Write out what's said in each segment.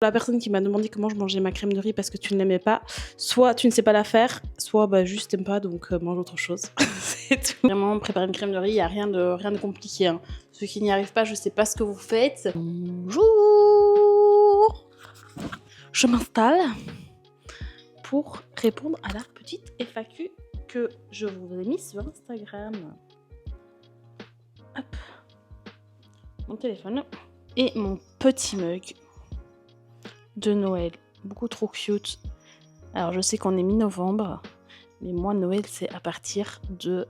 La personne qui m'a demandé comment je mangeais ma crème de riz parce que tu ne l'aimais pas, soit tu ne sais pas la faire, soit bah juste t'aimes pas, donc mange autre chose. C'est tout. Vraiment, préparer une crème de riz, il n'y a rien de compliqué. Hein. Ceux qui n'y arrivent pas, je sais pas ce que vous faites. Bonjour. Je m'installe pour répondre à la petite FAQ que je vous ai mise sur Instagram. Hop. Mon téléphone et mon petit mug de Noël. Beaucoup trop cute. Alors je sais qu'on est mi-novembre, mais moi Noël c'est à partir de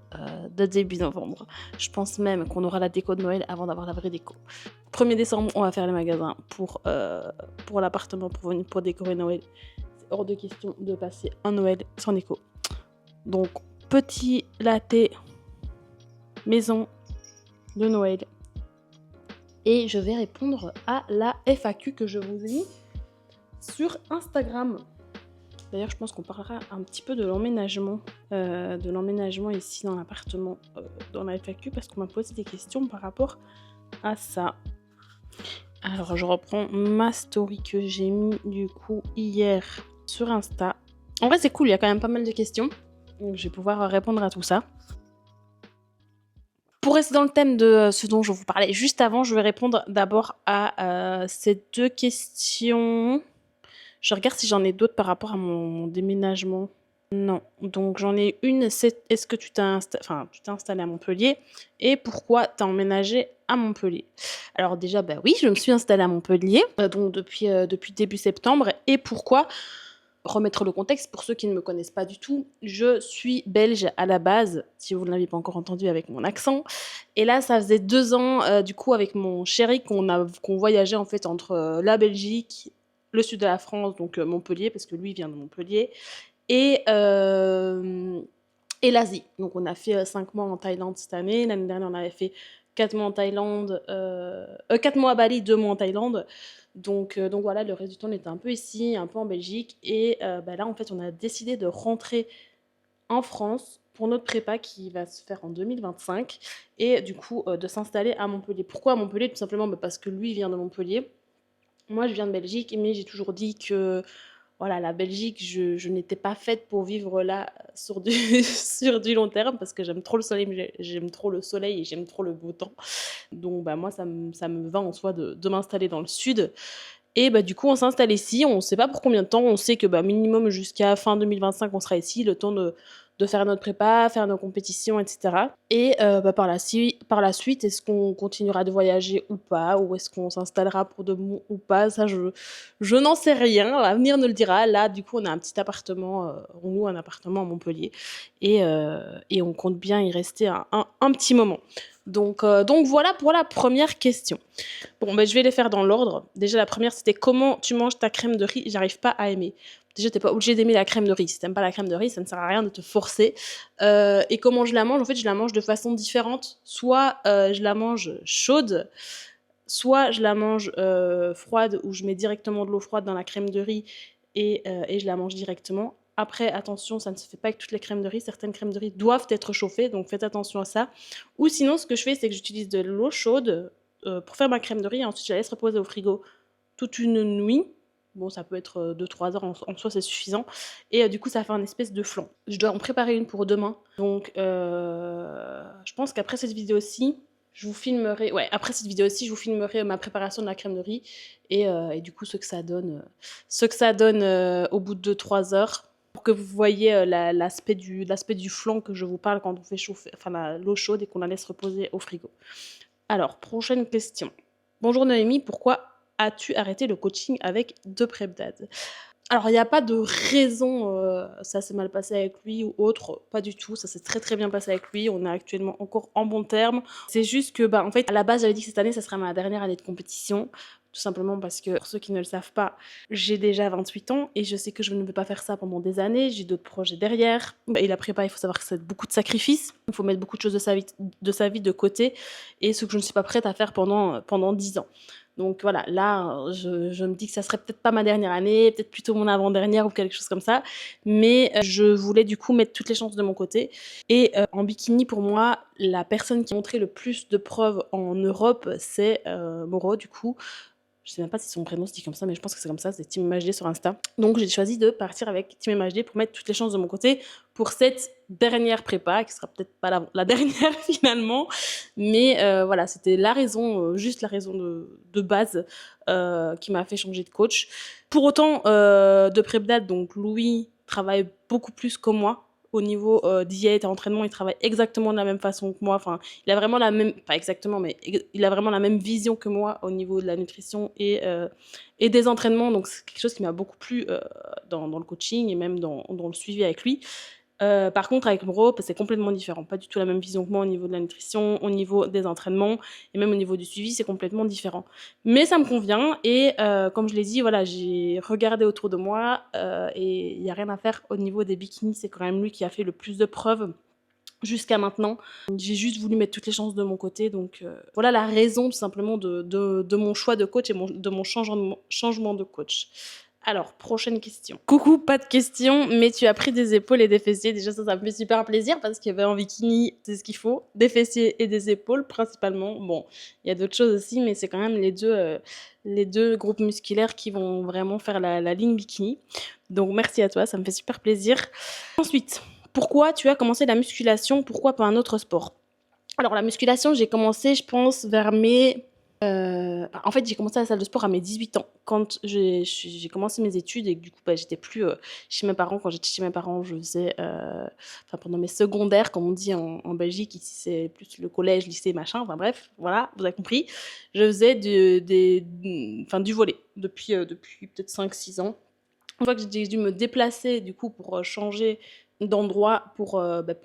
début novembre. Je pense même qu'on aura la déco de Noël avant d'avoir la vraie déco. 1er décembre, on va faire les magasins pour l'appartement, pour décorer Noël. C'est hors de question de passer un Noël sans déco. Donc petit latte maison de Noël. Et je vais répondre à la FAQ que je vous ai mis sur Instagram. D'ailleurs, je pense qu'on parlera un petit peu de l'emménagement ici dans l'appartement, dans la FAQ, parce qu'on m'a posé des questions par rapport à ça. Alors, je reprends ma story que j'ai mis du coup hier sur Insta. En vrai, c'est cool, il y a quand même pas mal de questions. Donc, je vais pouvoir répondre à tout ça. Pour rester dans le thème de ce dont je vous parlais juste avant, je vais répondre d'abord à ces deux questions. Je regarde si j'en ai d'autres par rapport à mon déménagement. Non. Donc j'en ai une, c'est est-ce que tu t'es installé à Montpellier et pourquoi t'as emménagé à Montpellier? Alors déjà, bah oui, je me suis installée à Montpellier, donc depuis début septembre. Et pourquoi? Remettre le contexte pour ceux qui ne me connaissent pas du tout, je suis belge à la base, si vous ne l'avez pas encore entendu avec mon accent. Et là, ça faisait 2 ans, du coup, avec mon chéri, qu'on voyageait en fait entre la Belgique, le sud de la France, donc Montpellier, parce que lui vient de Montpellier, et l'Asie. Donc on a fait 5 mois en Thaïlande cette année. L'année dernière, on avait fait 4 mois en Thaïlande, 4 mois à Bali, 2 mois en Thaïlande. Donc voilà, le reste du temps, on était un peu ici, un peu en Belgique. Et là, en fait, on a décidé de rentrer en France pour notre prépa qui va se faire en 2025. Et du coup, de s'installer à Montpellier. Pourquoi à Montpellier? Tout simplement parce que lui vient de Montpellier. Moi, je viens de Belgique, mais j'ai toujours dit que voilà, la Belgique, je n'étais pas faite pour vivre là sur du, sur du long terme parce que j'aime trop le soleil, j'aime trop le soleil et j'aime trop le beau temps. Donc bah, moi, ça me va en soi de m'installer dans le sud. Et bah, du coup, on s'installe ici. On ne sait pas pour combien de temps. On sait que bah, minimum jusqu'à fin 2025, on sera ici, le temps de faire notre prépa, faire nos compétitions, etc. Et bah, par la suite, est-ce qu'on continuera de voyager ou pas? Ou est-ce qu'on s'installera pour de bon ou pas? Ça, je n'en sais rien. L'avenir nous le dira. Là, du coup, on a un petit appartement, on loue un appartement à Montpellier. Et on compte bien y rester un petit moment. Donc voilà pour la première question. Bon, je vais les faire dans l'ordre. Déjà, la première, c'était comment tu manges ta crème de riz? J'arrive pas à aimer. Déjà, t'es pas obligé d'aimer la crème de riz. Si t'aimes pas la crème de riz, ça ne sert à rien de te forcer. Et comment je la mange? En fait, je la mange de façon différente. Soit je la mange chaude, soit je la mange froide, où je mets directement de l'eau froide dans la crème de riz et je la mange directement. Après, attention, ça ne se fait pas avec toutes les crèmes de riz. Certaines crèmes de riz doivent être chauffées, donc faites attention à ça. Ou sinon, ce que je fais, c'est que j'utilise de l'eau chaude pour faire ma crème de riz. Et ensuite, je la laisse reposer au frigo toute une nuit. Bon, ça peut être 2-3 heures, en soi, c'est suffisant. Et du coup, ça fait un espèce de flan. Je dois en préparer une pour demain. Donc, je pense qu'après cette vidéo-ci, je vous filmerai ma préparation de la crème de riz et du coup ce que ça donne au bout de 2-3 heures pour que vous voyez l'aspect du flan que je vous parle quand on fait chauffer l'eau chaude et qu'on la laisse reposer au frigo. Alors, prochaine question. Bonjour Noémie, pourquoi as-tu arrêté le coaching avec The Prep Dad? Alors, il n'y a pas de raison, ça s'est mal passé avec lui ou autre, pas du tout, ça s'est très très bien passé avec lui, on est actuellement encore en bons termes. C'est juste que, en fait, à la base, j'avais dit que cette année, ça serait ma dernière année de compétition, tout simplement parce que, pour ceux qui ne le savent pas, j'ai déjà 28 ans et je sais que je ne peux pas faire ça pendant des années, j'ai d'autres projets derrière. Et la prépa, il faut savoir que c'est beaucoup de sacrifices, il faut mettre beaucoup de choses de sa vie de côté, et ce que je ne suis pas prête à faire pendant 10 ans. Donc voilà, là, je me dis que ça serait peut-être pas ma dernière année, peut-être plutôt mon avant-dernière ou quelque chose comme ça. Mais je voulais du coup mettre toutes les chances de mon côté. Et en bikini, pour moi, la personne qui a montré le plus de preuves en Europe, c'est Moreau, du coup. Je sais même pas si son prénom se dit comme ça, mais je pense que c'est comme ça, c'est Team MHD sur Insta. Donc j'ai choisi de partir avec Team MHD pour mettre toutes les chances de mon côté pour cette dernière prépa, qui sera peut-être pas la dernière finalement, mais voilà, c'était la raison, juste la raison de base qui m'a fait changer de coach. Pour autant, de Prepdad, donc Louis travaille beaucoup plus que moi au niveau diète et entraînement. Il travaille exactement de la même façon que moi. Enfin, il a vraiment la même, pas exactement, mais il a vraiment la même vision que moi au niveau de la nutrition et des entraînements. Donc c'est quelque chose qui m'a beaucoup plu dans le coaching et même dans le suivi avec lui. Par contre, avec Mro, c'est complètement différent. Pas du tout la même vision que moi au niveau de la nutrition, au niveau des entraînements et même au niveau du suivi, c'est complètement différent. Mais ça me convient et comme je l'ai dit, voilà, j'ai regardé autour de moi et il n'y a rien à faire au niveau des bikinis. C'est quand même lui qui a fait le plus de preuves jusqu'à maintenant. J'ai juste voulu mettre toutes les chances de mon côté. Donc voilà la raison tout simplement de mon choix de coach et de mon changement de coach. Alors, prochaine question. Coucou, pas de question, mais tu as pris des épaules et des fessiers. Déjà, ça me fait super plaisir parce qu'il y avait en bikini, c'est ce qu'il faut. Des fessiers et des épaules, principalement. Bon, il y a d'autres choses aussi, mais c'est quand même les deux groupes musculaires qui vont vraiment faire la ligne bikini. Donc, merci à toi, ça me fait super plaisir. Ensuite, pourquoi tu as commencé la musculation? Pourquoi pas un autre sport? Alors, la musculation, j'ai commencé, je pense, vers mes... en fait, j'ai commencé la salle de sport à mes 18 ans, quand j'ai commencé mes études et que du coup, j'étais plus chez mes parents. Quand j'étais chez mes parents, je faisais, pendant mes secondaires, comme on dit en Belgique, ici c'est plus le collège, lycée, machin, enfin bref, voilà, vous avez compris. Je faisais du volley depuis peut-être 5-6 ans. Une fois que j'ai dû me déplacer du coup pour changer d'endroit pour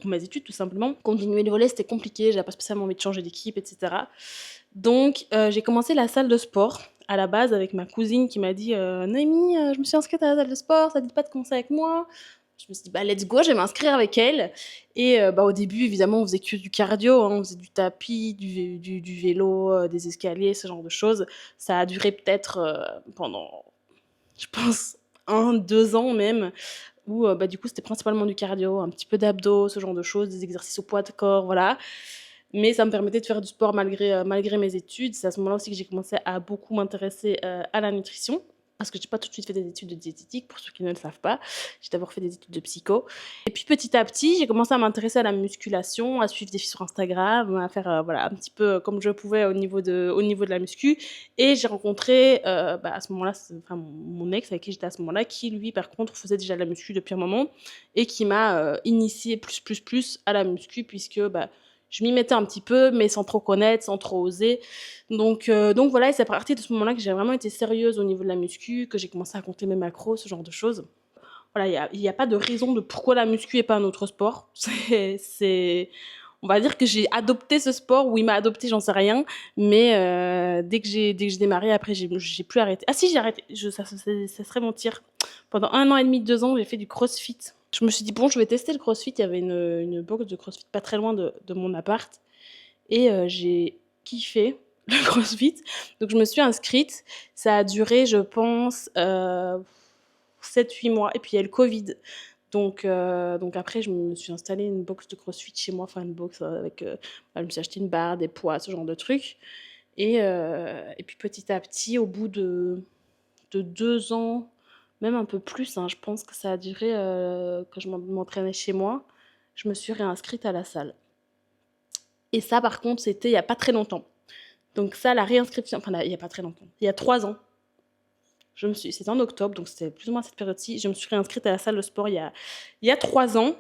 mes études tout simplement. Continuer le volley, c'était compliqué, j'avais pas spécialement envie de changer d'équipe, etc. Donc j'ai commencé la salle de sport à la base avec ma cousine qui m'a dit Noémie, je me suis inscrite à la salle de sport, ça te dit pas de commencer avec moi? Je me suis dit let's go, je vais m'inscrire avec elle. Et au début évidemment on faisait que du cardio, hein, on faisait du tapis, du vélo, des escaliers, ce genre de choses. Ça a duré peut-être pendant, je pense, 1-2 ans même, où du coup c'était principalement du cardio, un petit peu d'abdos, ce genre de choses, des exercices au poids de corps, voilà. Mais ça me permettait de faire du sport malgré mes études. C'est à ce moment-là aussi que j'ai commencé à beaucoup m'intéresser à la nutrition. Parce que j'ai pas tout de suite fait des études de diététique, pour ceux qui ne le savent pas. J'ai d'abord fait des études de psycho. Et puis petit à petit, j'ai commencé à m'intéresser à la musculation, à suivre des filles sur Instagram, à faire un petit peu comme je pouvais au niveau de la muscu. Et j'ai rencontré à ce moment-là, mon ex avec qui j'étais à ce moment-là, qui lui par contre faisait déjà de la muscu depuis un moment et qui m'a initié plus à la muscu, puisque je m'y mettais un petit peu, mais sans trop connaître, sans trop oser. Donc voilà, et c'est à partir de ce moment-là que j'ai vraiment été sérieuse au niveau de la muscu, que j'ai commencé à compter mes macros, ce genre de choses. Voilà, il y a pas de raison de pourquoi la muscu et pas un autre sport. On va dire que j'ai adopté ce sport, ou il m'a adopté, j'en sais rien. Mais dès que j'ai démarré, après, j'ai plus arrêté. Ah si, j'ai arrêté. Ça serait mentir. Pendant 1 an et demi, 2 ans, j'ai fait du crossfit. Je me suis dit, bon, je vais tester le crossfit. Il y avait une box de crossfit pas très loin de mon appart. Et j'ai kiffé le crossfit. Donc, je me suis inscrite. Ça a duré, je pense, 7-8 mois. Et puis, il y a le Covid. Donc après, je me suis installée une box de crossfit chez moi. Enfin, une box avec... je me suis acheté une barre, des poids, ce genre de trucs. Et puis, petit à petit, au bout de 2 ans, même un peu plus, hein, je pense que ça a duré que je m'entraînais chez moi, je me suis réinscrite à la salle. Et ça, par contre, c'était il n'y a pas très longtemps. Donc ça, la réinscription, enfin, il n'y a pas très longtemps, il y a 3 ans, c'était en octobre, donc c'était plus ou moins cette période-ci, je me suis réinscrite à la salle de sport il y a 3 ans.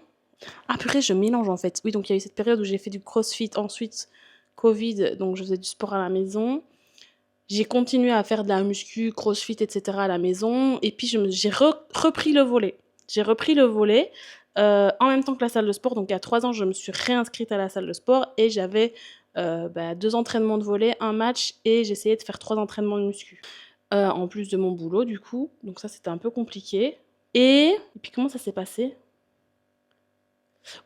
Ah purée, je mélange en fait. Oui, donc il y a eu cette période où j'ai fait du crossfit, ensuite Covid, donc je faisais du sport à la maison. J'ai continué à faire de la muscu, crossfit, etc. à la maison. Et puis, j'ai repris le volley. J'ai repris le volley en même temps que la salle de sport. Donc, il y a 3 ans, je me suis réinscrite à la salle de sport et j'avais 2 entraînements de volley, un match, et j'essayais de faire 3 entraînements de muscu. En plus de mon boulot, du coup. Donc, ça, c'était un peu compliqué. Et puis, comment ça s'est passé?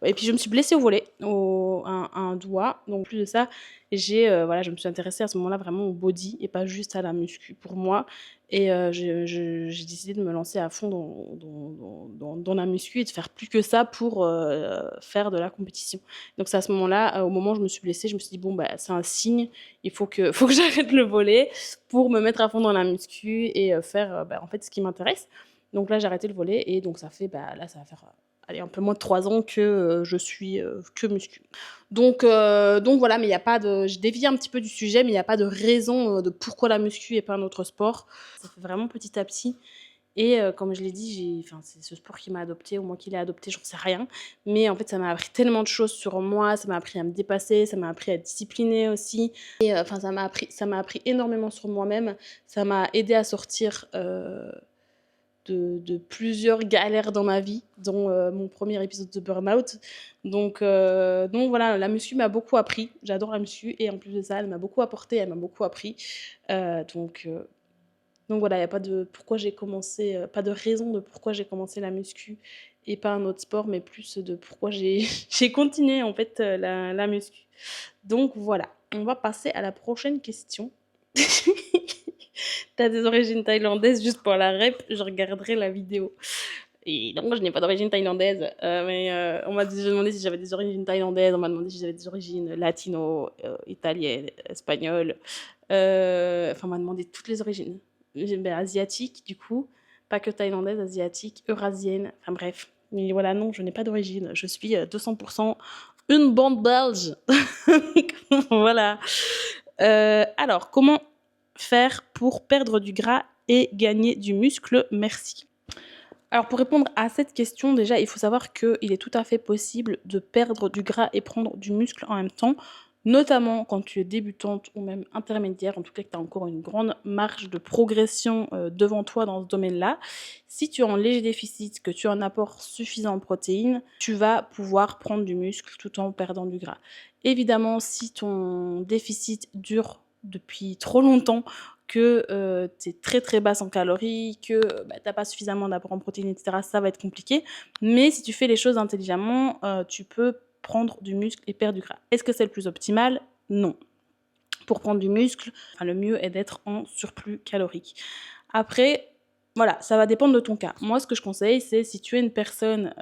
Et puis je me suis blessée au mollet, à un doigt. Donc, en plus de ça, voilà, je me suis intéressée à ce moment-là vraiment au body et pas juste à la muscu pour moi. Et j'ai décidé de me lancer à fond dans la muscu et de faire plus que ça pour faire de la compétition. Donc c'est à ce moment-là, au moment où je me suis blessée, je me suis dit, bon, bah, c'est un signe, il faut que, faut que j'arrête le volley pour me mettre à fond dans la muscu et faire bah, en fait ce qui m'intéresse. Donc là, j'ai arrêté le volley et donc ça fait, bah, là, ça va faire allez, un peu moins de 3 ans que je suis que muscu. Donc voilà, mais il n'y a pas de. Je dévie un petit peu du sujet, mais il n'y a pas de raison de pourquoi la muscu et pas un autre sport. Ça fait vraiment petit à petit. Et comme je l'ai dit, c'est ce sport qui m'a adopté, ou moi qui l'ai adopté, j'en sais rien. Mais en fait, ça m'a appris tellement de choses sur moi, ça m'a appris à me dépasser, ça m'a appris à être disciplinée aussi. Et ça m'a appris énormément sur moi-même. Ça m'a aidé à sortir de plusieurs galères dans ma vie, dont mon premier épisode de burn-out. Donc voilà, la muscu m'a beaucoup appris. J'adore la muscu et en plus de ça, elle m'a beaucoup apporté, elle m'a beaucoup appris. Euh, donc, euh, donc voilà, il n'y a pas de pourquoi j'ai commencé, pas de raison de pourquoi j'ai commencé la muscu et pas un autre sport, mais plus de pourquoi j'ai j'ai continué en fait la muscu. Donc voilà, on va passer à la prochaine question. T'as des origines thaïlandaises, juste pour la rep, je regarderai la vidéo. Et donc, je n'ai pas d'origine thaïlandaise, mais on m'a demandé si j'avais des origines thaïlandaises, on m'a demandé si j'avais des origines latino, italiennes, espagnoles. Enfin, on m'a demandé toutes les origines. Ben, asiatiques, du coup, pas que thaïlandaise, asiatique, eurasienne, enfin bref. Mais voilà, non, je n'ai pas d'origine. Je suis 200% une bande belge. Voilà. Alors, comment faire pour perdre du gras et gagner du muscle? Merci. Alors pour répondre à cette question, déjà, il faut savoir qu'il est tout à fait possible de perdre du gras et prendre du muscle en même temps, notamment quand tu es débutante ou même intermédiaire, en tout cas que tu as encore une grande marge de progression devant toi dans ce domaine-là. Si tu es en léger déficit, que tu as un apport suffisant en protéines, tu vas pouvoir prendre du muscle tout en perdant du gras. Évidemment, si ton déficit dure depuis trop longtemps, que tu es très très basse en calories, que tu n'as pas suffisamment d'apport en protéines, etc., ça va être compliqué. Mais si tu fais les choses intelligemment, tu peux prendre du muscle et perdre du gras. Est-ce que c'est le plus optimal? Non. Pour prendre du muscle, le mieux est d'être en surplus calorique. Après, voilà, ça va dépendre de ton cas. Moi, ce que je conseille, c'est si tu es une personne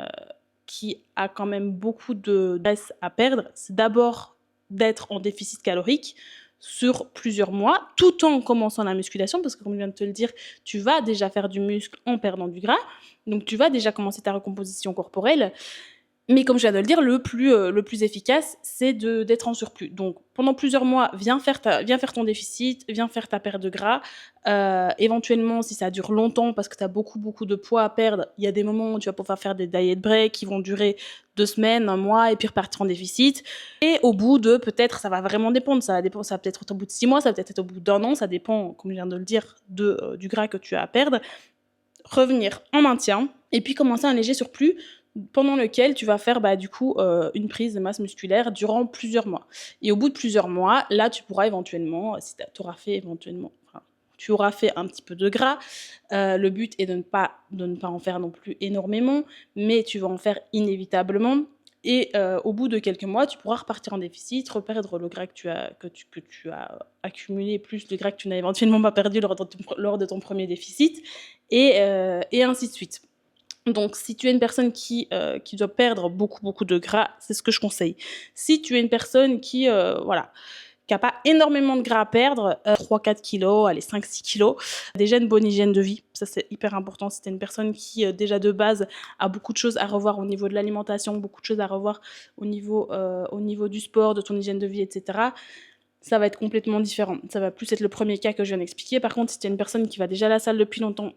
qui a quand même beaucoup de graisse à perdre, c'est d'abord d'être en déficit calorique sur plusieurs mois, tout en commençant la musculation, parce que comme je viens de te le dire, tu vas déjà faire du muscle en perdant du gras, donc tu vas déjà commencer ta recomposition corporelle. Mais comme je viens de le dire, le plus efficace, c'est d'être en surplus. Donc, pendant plusieurs mois, viens faire ton déficit, viens faire ta perte de gras. Éventuellement, si ça dure longtemps, parce que tu as beaucoup, beaucoup de poids à perdre, il y a des moments où tu vas pouvoir faire des diet breaks qui vont durer 2 semaines, un mois, et puis repartir en déficit. Et au bout de, peut-être, ça va vraiment dépendre. Ça va peut-être être au bout de 6 mois, ça va peut-être être au bout d'un an. Ça dépend, comme je viens de le dire, du gras que tu as à perdre. Revenir en maintien, et puis commencer un léger surplus pendant lequel tu vas faire une prise de masse musculaire durant plusieurs mois. Et au bout de plusieurs mois, là, tu pourras éventuellement, si tu auras fait un petit peu de gras. Le but est de ne pas en faire non plus énormément, mais tu vas en faire inévitablement. Et au bout de quelques mois, tu pourras repartir en déficit, reperdre le gras que tu as accumulé, plus le gras que tu n'as éventuellement pas perdu lors de ton premier déficit, et ainsi de suite. Donc, si tu es une personne qui doit perdre beaucoup, beaucoup de gras, c'est ce que je conseille. Si tu es une personne qui n'a pas énormément de gras à perdre, 3-4 kilos, allez, 5-6 kilos, déjà une bonne hygiène de vie, ça c'est hyper important. Si tu es une personne qui, déjà de base, a beaucoup de choses à revoir au niveau de l'alimentation, beaucoup de choses à revoir au niveau du sport, de ton hygiène de vie, etc., ça va être complètement différent. Ça va plus être le premier cas que je viens d'expliquer. Par contre, si tu es une personne qui va déjà à la salle depuis longtemps,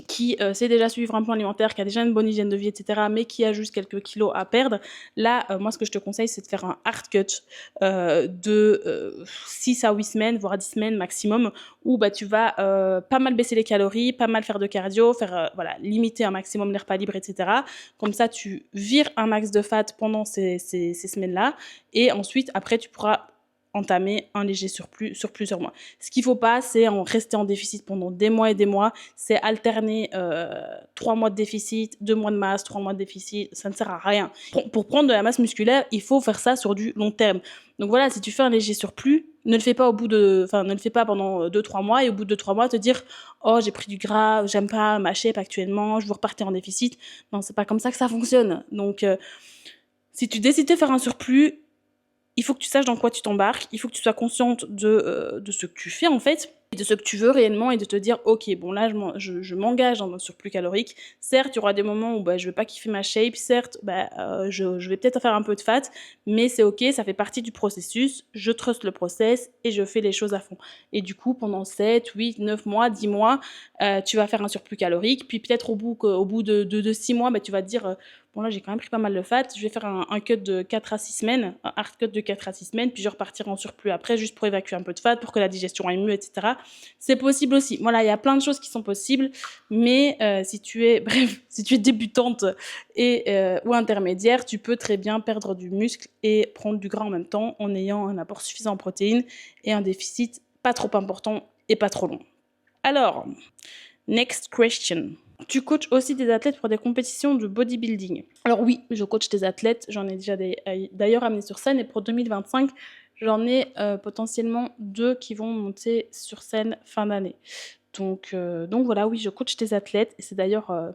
qui sait déjà suivre un plan alimentaire, qui a déjà une bonne hygiène de vie, etc., mais qui a juste quelques kilos à perdre, là, moi, ce que je te conseille, c'est de faire un hard cut de 6 à 8 semaines, voire 10 semaines maximum, où tu vas pas mal baisser les calories, pas mal faire de cardio, limiter un maximum les repas libres, etc. Comme ça, tu vires un max de fat pendant ces semaines-là, et ensuite, après, tu pourras entamer un léger surplus sur plusieurs mois. Ce qu'il ne faut pas, c'est en rester en déficit pendant des mois et des mois. C'est alterner 3 mois de déficit, 2 mois de masse, 3 mois de déficit. Ça ne sert à rien. Pour prendre de la masse musculaire, il faut faire ça sur du long terme. Donc voilà, si tu fais un léger surplus, ne le fais pas pendant 2-3 mois et au bout de 2-3 mois te dire oh j'ai pris du gras, j'aime pas ma shape actuellement, je veux repartir en déficit. Non, c'est pas comme ça que ça fonctionne. Donc si tu décides de faire un surplus, il faut que tu saches dans quoi tu t'embarques, il faut que tu sois consciente de ce que tu fais en fait, de ce que tu veux réellement et de te dire ok bon là je m'engage dans un surplus calorique. Certes il y aura des moments où je vais pas kiffer ma shape, certes je vais peut-être faire un peu de fat, mais c'est ok, ça fait partie du processus, je trust le process et je fais les choses à fond. Et du coup pendant 7, 8, 9 mois, 10 mois, tu vas faire un surplus calorique, puis peut-être au bout de 6 mois tu vas te dire bon là j'ai quand même pris pas mal de fat, je vais faire un cut de 4 à 6 semaines, un hard cut de 4 à 6 semaines, puis je repartirai en surplus après juste pour évacuer un peu de fat, pour que la digestion aille mieux, etc. C'est possible aussi. Voilà, il y a plein de choses qui sont possibles, mais si tu es débutante ou intermédiaire, tu peux très bien perdre du muscle et prendre du gras en même temps en ayant un apport suffisant en protéines et un déficit pas trop important et pas trop long. Alors, next question. Tu coaches aussi des athlètes pour des compétitions de bodybuilding. Alors oui, je coach des athlètes, j'en ai déjà d'ailleurs amené sur scène et pour 2025, j'en ai potentiellement 2 qui vont monter sur scène fin d'année. Donc voilà, oui, je coach des athlètes et c'est d'ailleurs,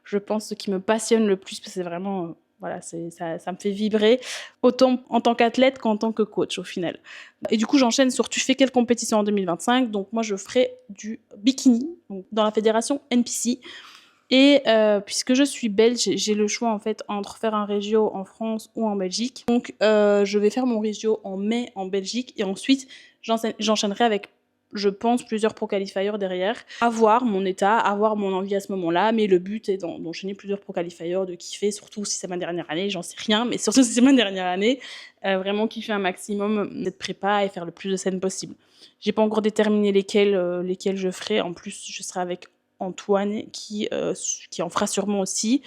je pense, ce qui me passionne le plus parce que c'est vraiment... voilà, ça me fait vibrer, autant en tant qu'athlète qu'en tant que coach au final. Et du coup, j'enchaîne sur tu fais quelle compétition en 2025 ? Donc moi, je ferai du bikini donc, dans la fédération NPC. Et puisque je suis belge, j'ai le choix en fait entre faire un régio en France ou en Belgique. Donc je vais faire mon régio en mai en Belgique et ensuite j'enchaînerai avec, je pense, plusieurs pro-qualifiers derrière. Avoir mon état, avoir mon envie à ce moment-là, mais le but est d'enchaîner plusieurs pro-qualifiers, de kiffer, surtout si c'est ma dernière année, j'en sais rien, mais surtout si c'est ma dernière année, vraiment kiffer un maximum cette prépa et faire le plus de scènes possible. J'ai pas encore déterminé lesquelles je ferai, en plus je serai avec Antoine qui en fera sûrement aussi.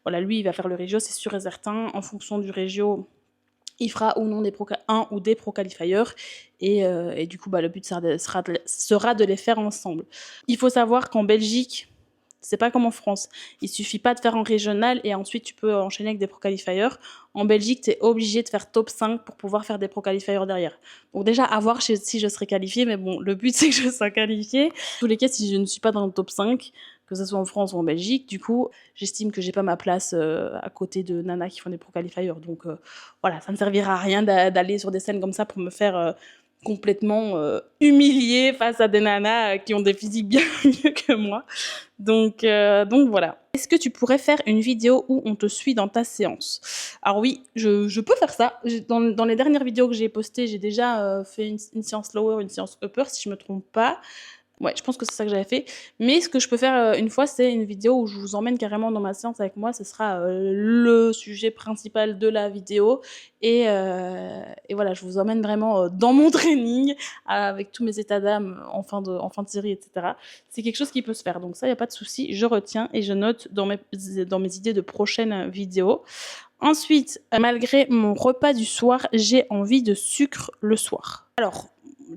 Voilà, lui il va faire le régio, c'est sûr et certain. En fonction du régio, il fera ou non un ou des pro-qualifiers et du coup le but sera de les faire ensemble. Il faut savoir qu'en Belgique, c'est pas comme en France. Il suffit pas de faire un régional et ensuite tu peux enchaîner avec des pro-qualifiers. En Belgique, tu es obligé de faire top 5 pour pouvoir faire des pro-qualifiers derrière. Donc déjà, à voir si je serai qualifiée, mais bon, le but c'est que je sois qualifiée. En tous les cas, si je ne suis pas dans le top 5, que ce soit en France ou en Belgique, du coup, j'estime que j'ai pas ma place à côté de nanas qui font des pro-qualifiers. Donc voilà, ça ne servira à rien d'aller sur des scènes comme ça pour me faire... complètement humiliée face à des nanas qui ont des physiques bien mieux que moi. Donc voilà. Est-ce que tu pourrais faire une vidéo où on te suit dans ta séance ? Alors oui, je peux faire ça. Dans les dernières vidéos que j'ai postées, j'ai déjà fait une séance lower, une séance upper, si je me trompe pas. Ouais, je pense que c'est ça que j'avais fait. Mais ce que je peux faire une fois, c'est une vidéo où je vous emmène carrément dans ma séance avec moi. Ce sera le sujet principal de la vidéo. Et voilà, je vous emmène vraiment dans mon training avec tous mes états d'âme en fin de série, etc. C'est quelque chose qui peut se faire. Donc ça, il n'y a pas de souci. Je retiens et je note dans mes idées de prochaines vidéos. Ensuite, malgré mon repas du soir, j'ai envie de sucre le soir. Alors,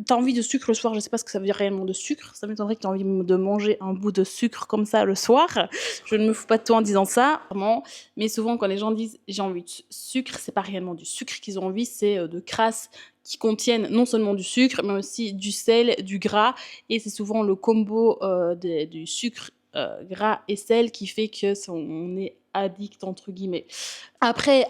t'as envie de sucre le soir, je sais pas ce que ça veut dire réellement de sucre, ça m'étonnerait que t'aies envie de manger un bout de sucre comme ça le soir, je ne me fous pas de toi en disant ça, vraiment, mais souvent quand les gens disent j'ai envie de sucre, c'est pas réellement du sucre qu'ils ont envie, c'est de crasses qui contiennent non seulement du sucre, mais aussi du sel, du gras, et c'est souvent le combo du sucre, gras et sel qui fait que on est addict entre guillemets. Après,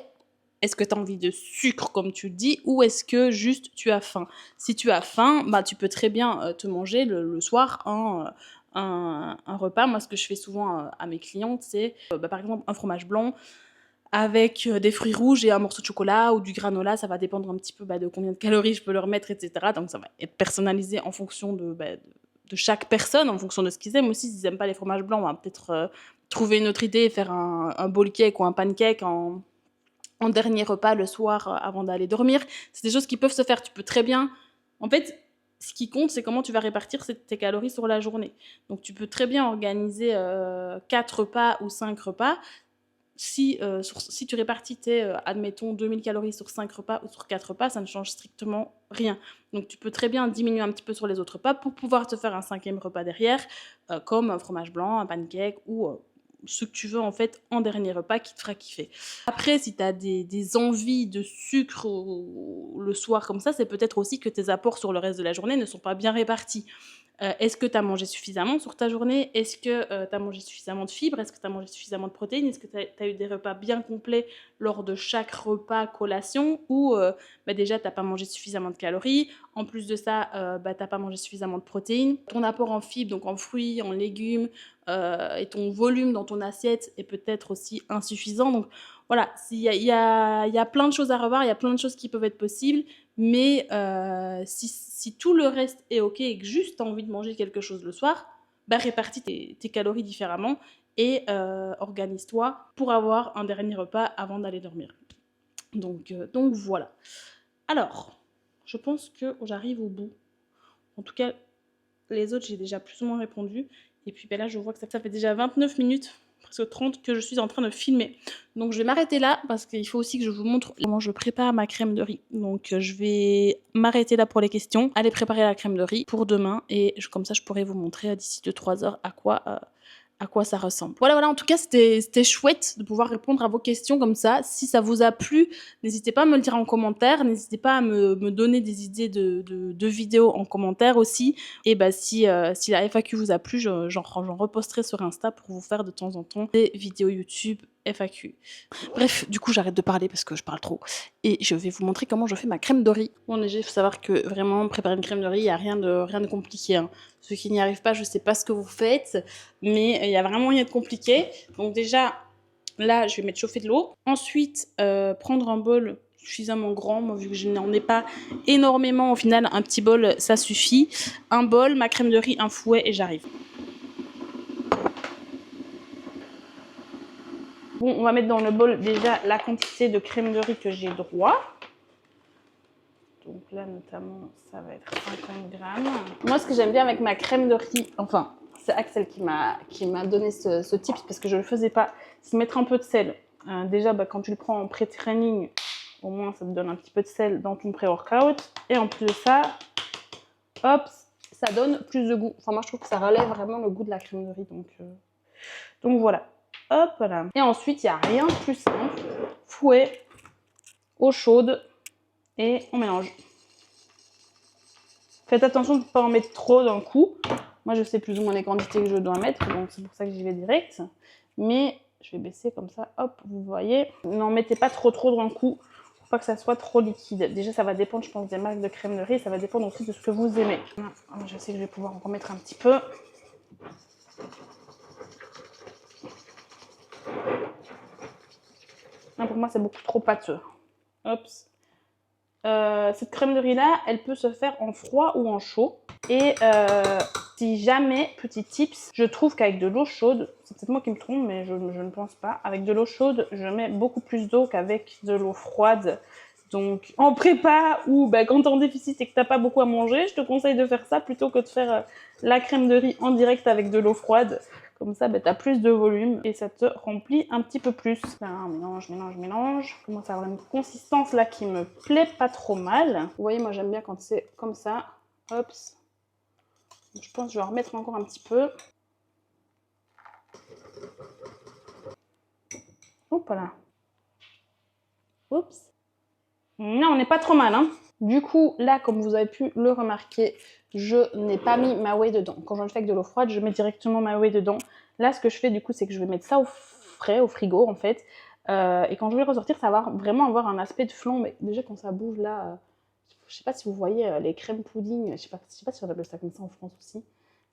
est-ce que tu as envie de sucre, comme tu le dis, ou est-ce que juste tu as faim ? Si tu as faim, tu peux très bien te manger le soir un repas. Moi, ce que je fais souvent à mes clientes, c'est par exemple un fromage blanc avec des fruits rouges et un morceau de chocolat ou du granola. Ça va dépendre un petit peu de combien de calories je peux leur mettre, etc. Donc, ça va être personnalisé en fonction de chaque personne, en fonction de ce qu'ils aiment aussi. S'ils n'aiment pas les fromages blancs, on va peut-être trouver une autre idée et faire un bowl cake ou un pancake en dernier repas le soir avant d'aller dormir. C'est des choses qui peuvent se faire. Tu peux très bien... En fait, ce qui compte, c'est comment tu vas répartir tes calories sur la journée. Donc, tu peux très bien organiser 4 repas ou 5 repas si tu répartis tes, admettons, 2000 calories sur 5 repas ou sur 4 repas, ça ne change strictement rien. Donc tu peux très bien diminuer un petit peu sur les autres repas pour pouvoir te faire un 5e repas derrière, comme un fromage blanc, un pancake ou ce que tu veux en fait en dernier repas qui te fera kiffer. Après, si tu as des envies de sucre le soir comme ça, c'est peut-être aussi que tes apports sur le reste de la journée ne sont pas bien répartis. Est-ce que tu as mangé suffisamment sur ta journée? Est-ce que tu as mangé suffisamment de fibres? Est-ce que tu as mangé suffisamment de protéines? Est-ce que tu as eu des repas bien complets lors de chaque repas collation? Ou déjà, tu n'as pas mangé suffisamment de calories? En plus de ça, tu n'as pas mangé suffisamment de protéines. Ton apport en fibres, donc en fruits, en légumes, et ton volume dans ton assiette est peut-être aussi insuffisant. Donc voilà, il y a plein de choses à revoir, il y a plein de choses qui peuvent être possibles. Mais si tout le reste est ok et que juste tu as envie de manger quelque chose le soir, répartis tes calories différemment et organise-toi pour avoir un dernier repas avant d'aller dormir. Donc voilà. Alors, je pense que j'arrive au bout. En tout cas, les autres, j'ai déjà plus ou moins répondu. Et puis là, je vois que ça fait déjà 29 minutes, presque 30, que je suis en train de filmer. Donc je vais m'arrêter là parce qu'il faut aussi que je vous montre comment je prépare ma crème de riz. Donc je vais m'arrêter là pour les questions, aller préparer la crème de riz pour demain et comme ça je pourrai vous montrer d'ici 2-3 heures à quoi ça ressemble. Voilà, en tout cas, c'était chouette de pouvoir répondre à vos questions comme ça. Si ça vous a plu, n'hésitez pas à me le dire en commentaire. N'hésitez pas à me donner des idées de vidéos en commentaire aussi. Et si la FAQ vous a plu, j'en reposterai sur Insta pour vous faire de temps en temps des vidéos YouTube FAQ. Bref, du coup, j'arrête de parler parce que je parle trop. Et je vais vous montrer comment je fais ma crème de riz. Bon, déjà, il faut savoir que vraiment, préparer une crème de riz, il n'y a rien de compliqué. Hein. Ceux qui n'y arrivent pas, je ne sais pas ce que vous faites, mais il y a vraiment rien de compliqué. Donc déjà, là, je vais mettre chauffer de l'eau. Ensuite, prendre un bol suffisamment grand. Moi, vu que je n'en ai pas énormément, au final, un petit bol, ça suffit. Un bol, ma crème de riz, un fouet et j'arrive. Bon, on va mettre dans le bol déjà la quantité de crème de riz que j'ai droit. Donc là, notamment, ça va être 50 grammes. Moi, ce que j'aime bien avec ma crème de riz, enfin, c'est Axel qui m'a donné ce tips parce que je ne le faisais pas, c'est mettre un peu de sel. Déjà, quand tu le prends en pré-training, au moins, ça te donne un petit peu de sel dans ton pré-workout. Et en plus de ça, hop, ça donne plus de goût. Enfin, moi, je trouve que ça relève vraiment le goût de la crème de riz. Donc voilà. Hop là. Et ensuite, il n'y a rien de plus simple. Fouet, eau chaude et on mélange. Faites attention de ne pas en mettre trop d'un coup. Moi, je sais plus ou moins les quantités que je dois mettre, donc c'est pour ça que j'y vais direct. Mais je vais baisser comme ça, hop, vous voyez. N'en mettez pas trop d'un coup, pour pas que ça soit trop liquide. Déjà, ça va dépendre, je pense, des marques de crème de riz. Ça va dépendre aussi de ce que vous aimez. Je sais que je vais pouvoir en remettre un petit peu. Non, pour moi, c'est beaucoup trop pâteux. Hop. Cette crème de riz là, elle peut se faire en froid ou en chaud. Et si jamais, petit tips, je trouve qu'avec de l'eau chaude, c'est peut-être moi qui me trompe, mais je ne pense pas. Avec de l'eau chaude, je mets beaucoup plus d'eau qu'avec de l'eau froide. Donc en prépa ou quand t'es en déficit et que t'as pas beaucoup à manger, je te conseille de faire ça plutôt que de faire la crème de riz en direct avec de l'eau froide. Comme ça, t'as plus de volume et ça te remplit un petit peu plus. Là, mélange. Je commence à avoir une consistance là qui me plaît pas trop mal. Vous voyez, moi j'aime bien quand c'est comme ça. Hop. Je pense que je vais en remettre encore un petit peu. Hop là. Oups. Non, on n'est pas trop mal, hein. Du coup, là, comme vous avez pu le remarquer, je n'ai pas mis ma whey dedans. Quand je le fais avec de l'eau froide, je mets directement ma whey dedans. Là, ce que je fais, du coup, c'est que je vais mettre ça au frais, au frigo, en fait. Et quand je vais le ressortir, ça va vraiment avoir un aspect de flan. Mais déjà, quand ça bouge, là, je sais pas si vous voyez les crèmes pudding. Je sais pas si on appelle ça comme ça en France aussi.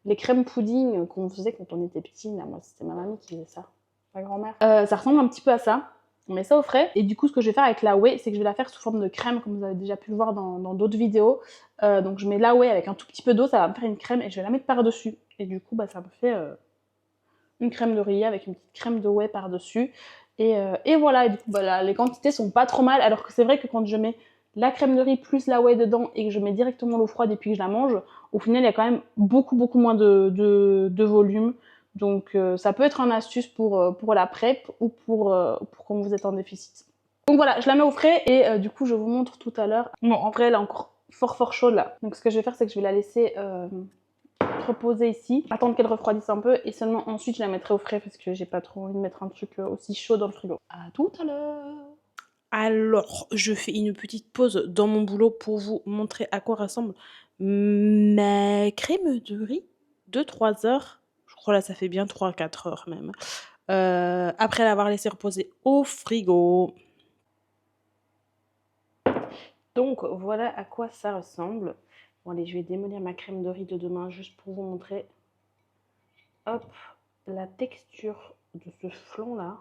Les crèmes pudding qu'on faisait quand on était petit. Là, moi, c'était ma mamie qui faisait ça. Ma grand-mère. Ça ressemble un petit peu à ça. On met ça au frais. Et du coup, ce que je vais faire avec la whey, c'est que je vais la faire sous forme de crème, comme vous avez déjà pu le voir dans d'autres vidéos. Donc je mets la whey avec un tout petit peu d'eau, ça va me faire une crème et je vais la mettre par-dessus. Et du coup, ça me fait une crème de riz avec une petite crème de whey par-dessus. Et voilà, et du coup, les quantités sont pas trop mal. Alors que c'est vrai que quand je mets la crème de riz plus la whey dedans et que je mets directement l'eau froide et puis que je la mange, au final, il y a quand même beaucoup moins de volume. Donc ça peut être une astuce pour la prep ou pour quand vous êtes en déficit. Donc voilà, je la mets au frais et du coup je vous montre tout à l'heure. Bon, en vrai elle est encore fort chaude là. Donc ce que je vais faire, c'est que je vais la laisser reposer ici, attendre qu'elle refroidisse un peu et seulement ensuite je la mettrai au frais parce que j'ai pas trop envie de mettre un truc aussi chaud dans le frigo. À tout à l'heure. Alors, je fais une petite pause dans mon boulot pour vous montrer à quoi ressemble ma crème de riz de 3 heures. Je crois là ça fait bien 3-4 heures même. Après l'avoir laissé reposer au frigo. Donc voilà à quoi ça ressemble. Bon allez, je vais démolir ma crème de riz de demain juste pour vous montrer. Hop, la texture de ce flan là,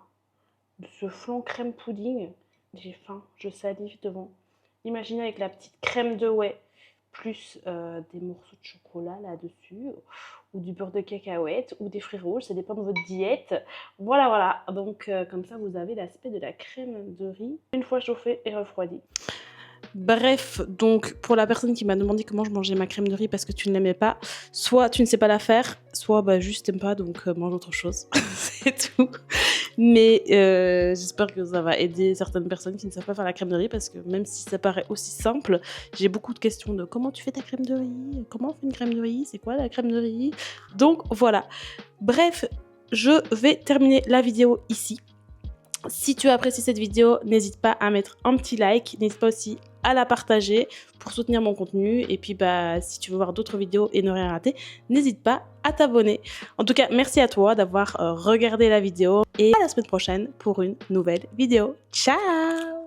de ce flan crème pudding. J'ai faim, je salive devant. Imaginez avec la petite crème de whey, plus des morceaux de chocolat là-dessus, ou du beurre de cacahuète, ou des fruits rouges, ça dépend de votre diète. Voilà, donc comme ça vous avez l'aspect de la crème de riz, une fois chauffée et refroidie. Bref, donc pour la personne qui m'a demandé comment je mangeais ma crème de riz parce que tu ne l'aimais pas, soit tu ne sais pas la faire, soit bah juste t'aimes pas, donc mange autre chose. C'est tout. Mais j'espère que ça va aider certaines personnes qui ne savent pas faire la crème de riz parce que même si ça paraît aussi simple, j'ai beaucoup de questions de comment tu fais ta crème de riz, comment on fait une crème de riz, c'est quoi la crème de riz. Donc voilà. Bref, je vais terminer la vidéo ici. Si tu as apprécié cette vidéo, n'hésite pas à mettre un petit like, n'hésite pas aussi à la partager pour soutenir mon contenu. Et puis bah si tu veux voir d'autres vidéos et ne rien rater, n'hésite pas à t'abonner. En tout cas, merci à toi d'avoir regardé la vidéo et à la semaine prochaine pour une nouvelle vidéo. Ciao!